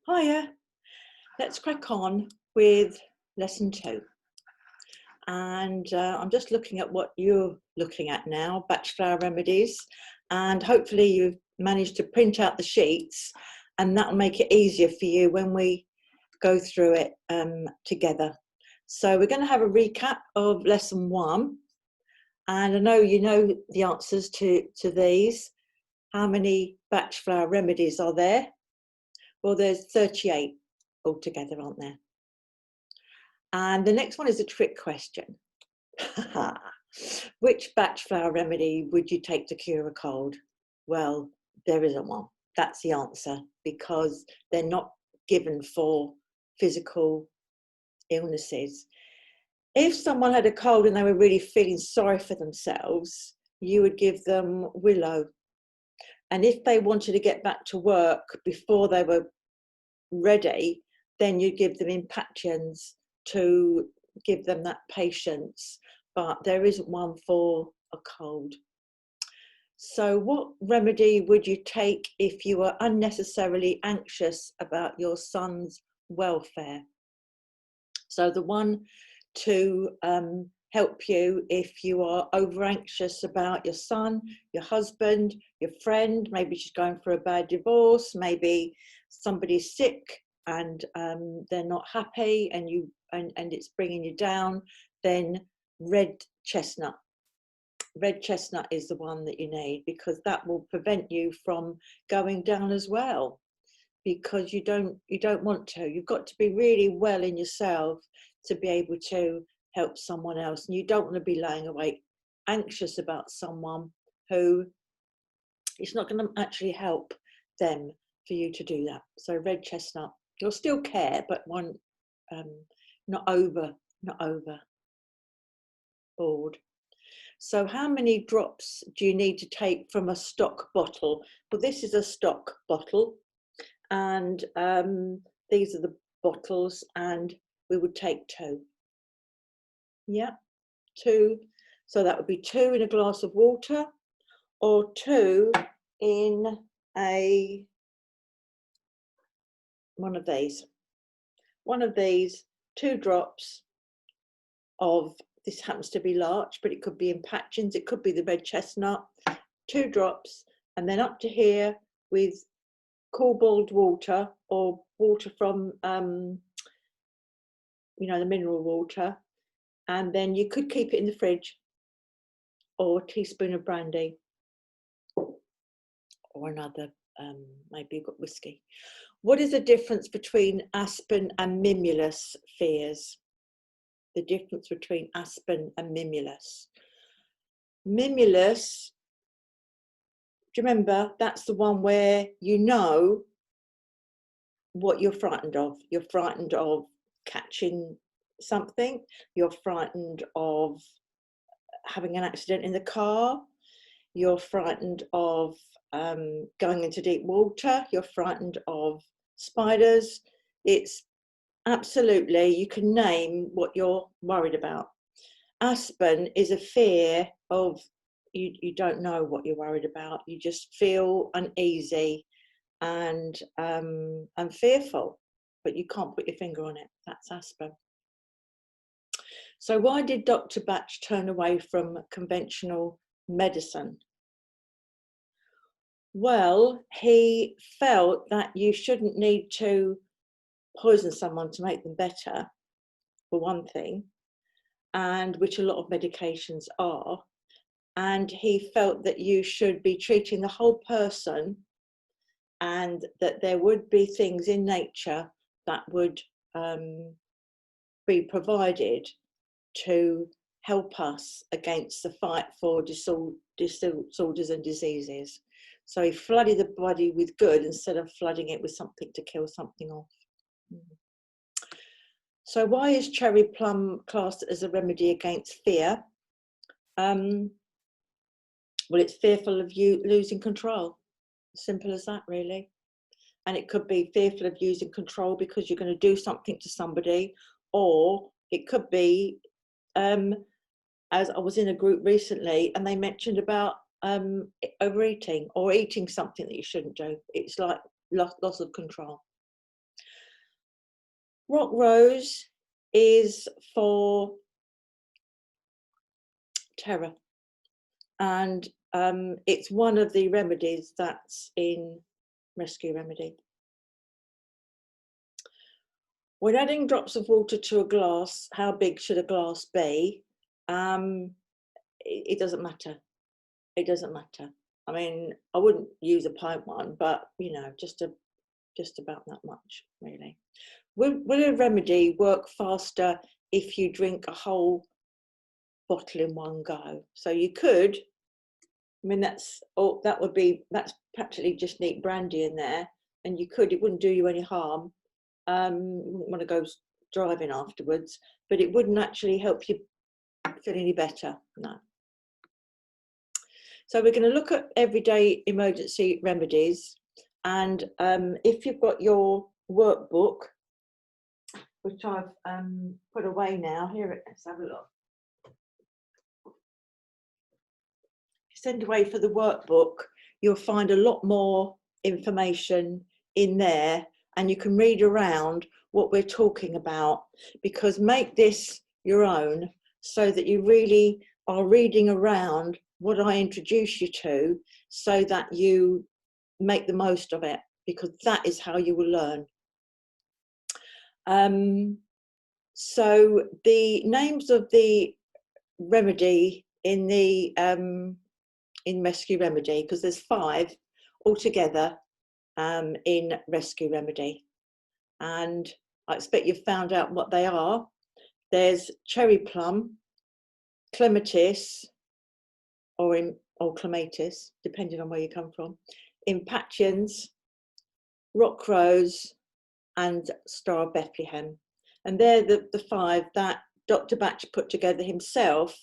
Hiya, let's crack on with lesson 2. And I'm just looking at what you're looking at now, Bach remedies, and hopefully you've managed to print out the sheets, and that'll make it easier for you when we go through it together. So we're going to have a recap of lesson 1, and I know you know the answers to these. How many Bach remedies are there? Well, there's 38 altogether, aren't there? And the next one is a trick question. Which Bach remedy would you take to cure a cold? Well, there isn't one. That's the answer, because they're not given for physical illnesses. If someone had a cold and they were really feeling sorry for themselves, you would give them willow. And if they wanted to get back to work before they were ready, then you give them impatiens to give them that patience, but there isn't one for a cold. So what remedy would you take if you were unnecessarily anxious about your son's welfare? So the one to help you if you are over anxious about your son, your husband, your friend, maybe she's going for a bad divorce, maybe somebody's sick and they're not happy and it's bringing you down, then red chestnut. Red chestnut is the one that you need, because that will prevent you from going down as well, because you don't want to. You've got to be really well in yourself to be able to help someone else, and you don't want to be laying awake anxious about someone who it's not going to actually help them for you to do that. So red chestnut, you'll still care, but one not over board. So how many drops do you need to take from a stock bottle? Well, this is a stock bottle, and these are the bottles, and we would take 2. Yeah, 2. So that would be 2 in a glass of water, or 2 in one of these, 2 drops of, this happens to be large, but it could be impatiens, it could be the red chestnut, 2 drops, and then up to here with cool boiled water, or water from the mineral water, and then you could keep it in the fridge, or a teaspoon of brandy, or another, maybe you've got whiskey. What is the difference between aspen and mimulus, fears? The difference between aspen and mimulus. Mimulus, do you remember, that's the one where you know what you're frightened of. You're frightened of catching something, you're frightened of having an accident in the car, you're frightened of going into deep water, you're frightened of spiders. It's absolutely, you can name what you're worried about. Aspen is a fear of, you don't know what you're worried about, you just feel uneasy and fearful, but you can't put your finger on it. That's aspen. So why did Dr. Bach turn away from conventional medicine? Well, he felt that you shouldn't need to poison someone to make them better, for one thing, and which a lot of medications are. And he felt that you should be treating the whole person, and that there would be things in nature that would be provided to help us against the fight for disorders and diseases. So he flooded the body with good instead of flooding it with something to kill something off. So why is cherry plum classed as a remedy against fear? Well, it's fearful of you losing control. Simple as that, really. And it could be fearful of using control because you're going to do something to somebody, or it could be, as I was in a group recently and they mentioned about overeating or eating something that you shouldn't do. It's like loss of control. Rock rose is for terror, and it's one of the remedies that's in Rescue Remedy. When adding drops of water to a glass, how big should a glass be? It doesn't matter. It doesn't matter. I mean, I wouldn't use a pint one, but you know, just about that much, really. Will a remedy work faster if you drink a whole bottle in one go? So you could. I mean, that's practically just neat brandy in there, and you could. It wouldn't do you any harm. You wouldn't want to go driving afterwards, but it wouldn't actually help you feel any better. No. So we're going to look at everyday emergency remedies, and if you've got your workbook, which I've put away now, here, let's have a look. If you send away for the workbook, you'll find a lot more information in there, and you can read around what we're talking about, because make this your own so that you really are reading around what I introduce you to, so that you make the most of it, because that is how you will learn. So the names of the remedy in the in Rescue Remedy, because there's 5 altogether in Rescue Remedy, and I expect you've found out what they are. There's cherry plum, clematis, or clematis, depending on where you come from, impatiens, rock rose, and Star of Bethlehem. And they're the 5 that Dr. Bach put together himself,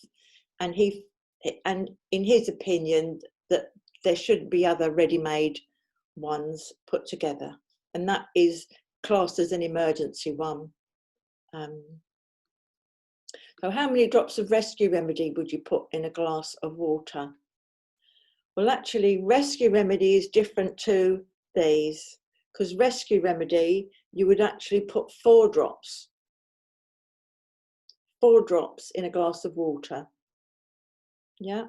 and in his opinion that there shouldn't be other ready-made ones put together, and that is classed as an emergency one. So how many drops of Rescue Remedy would you put in a glass of water? Well, actually, Rescue Remedy is different to these, because Rescue Remedy, you would actually put 4 drops. 4 drops in a glass of water. Yeah,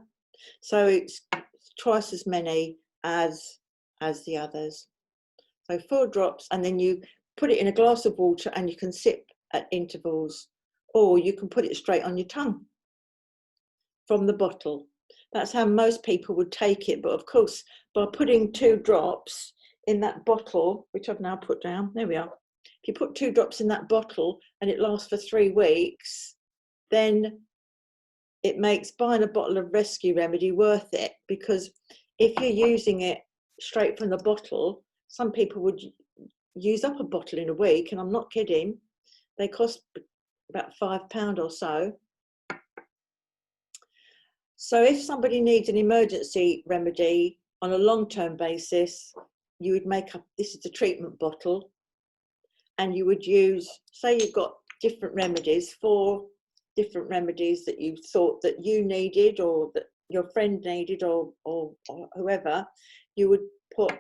so it's twice as many as the others. So 4 drops, and then you put it in a glass of water, and you can sip at intervals, or you can put it straight on your tongue from the bottle. That's how most people would take it. But of course, by putting 2 drops in that bottle, which I've now put down, there we are. If you put 2 drops in that bottle and it lasts for 3 weeks, then it makes buying a bottle of Rescue Remedy worth it, because if you're using it straight from the bottle, some people would use up a bottle in a week, and I'm not kidding. They cost about £5 or so. So if somebody needs an emergency remedy on a long-term basis, you would make up, this is the treatment bottle, and you would use, say you've got different remedies, 4 different remedies that you thought that you needed, or that your friend needed, or whoever, you would put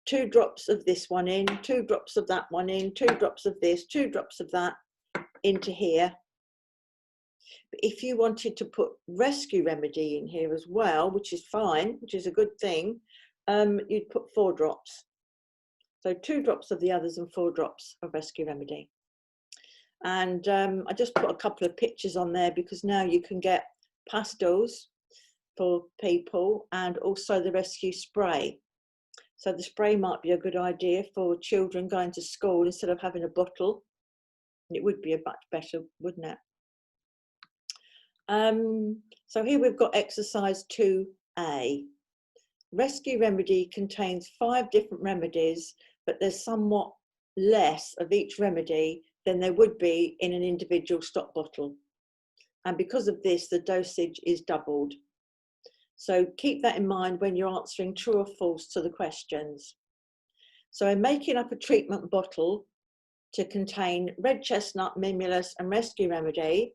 2 drops of this one in, 2 drops of that one in, 2 drops of this, 2 drops of that into here. But if you wanted to put Rescue Remedy in here as well, which is fine, which is a good thing, you'd put 4 drops. So 2 drops of the others and 4 drops of Rescue Remedy. And I just put a couple of pictures on there, because now you can get pastels for people, and also the rescue spray. So the spray might be a good idea for children going to school instead of having a bottle. It would be a much better, wouldn't it? So here we've got exercise 2A. Rescue Remedy contains 5 different remedies, but there's somewhat less of each remedy than there would be in an individual stock bottle. And because of this, the dosage is doubled. So keep that in mind when you're answering true or false to the questions. So in making up a treatment bottle to contain red chestnut, mimulus, and Rescue Remedy,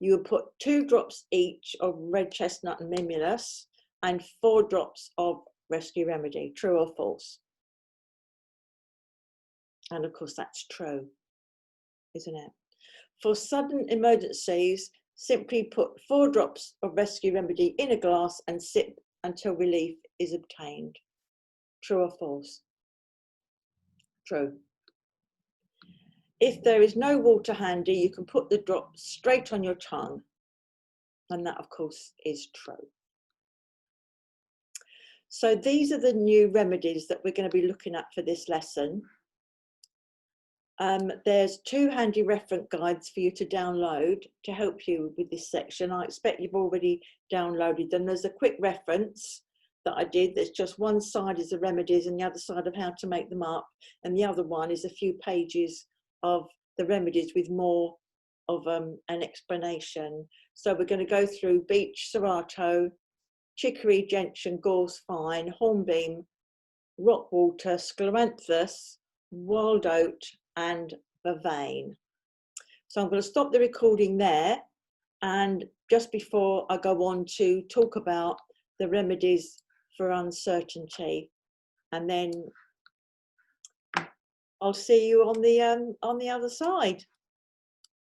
you would put 2 drops each of red chestnut and mimulus, and 4 drops of Rescue Remedy. True or false? And of course, that's true. isn't it? For sudden emergencies, simply put 4 drops of rescue remedy in a glass and sip until relief is obtained. True or false? True. If there is no water handy, you can put the drops straight on your tongue. And that, of course, is true. So these are the new remedies that we're going to be looking at for this lesson. There's 2 handy reference guides for you to download to help you with this section. I expect you've already downloaded them. There's a quick reference that I did. There's just one side is the remedies and the other side of how to make them up. And the other one is a few pages of the remedies with more of an explanation. So we're going to go through beech, serato, chicory, gentian, gorse fine, hornbeam, rockwater, scleranthus, wild oat, and vervain. So I'm going to stop the recording there, and just before I go on to talk about the remedies for uncertainty, and then I'll see you on the other side.